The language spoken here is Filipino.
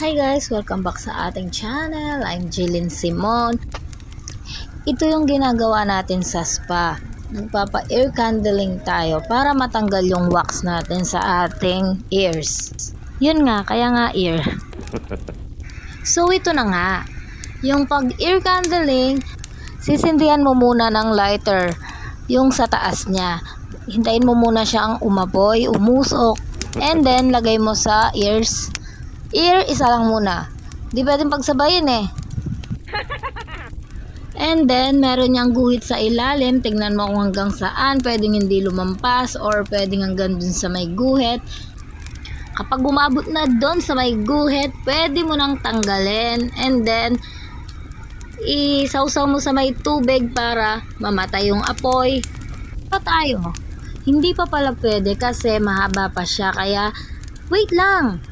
Hi guys! Welcome back sa ating channel. I'm Jillian Simon. Ito yung ginagawa natin sa spa. Nagpapa-ear candling tayo para matanggal yung wax natin sa ating ears. Yun nga, kaya nga ear. So ito na nga. Yung pag-ear candling, sisindihan mo muna ng lighter yung sa taas niya. Hintayin mo muna siyang umapoy, umusok, and then lagay mo sa ears. Ear, isa lang muna. Di pwedeng pagsabayin eh. And then, meron niyang guhit sa ilalim. Tingnan mo kung hanggang saan. Pwedeng hindi lumampas or pwedeng hanggang dun sa may guhit. Kapag bumabot na dun sa may guhit, pwede mo nang tanggalin. And then, isawsaw mo sa may tubig para mamatay yung apoy. Pa tayo. Hindi pa pala pwede kasi mahaba pa siya. Kaya, wait lang.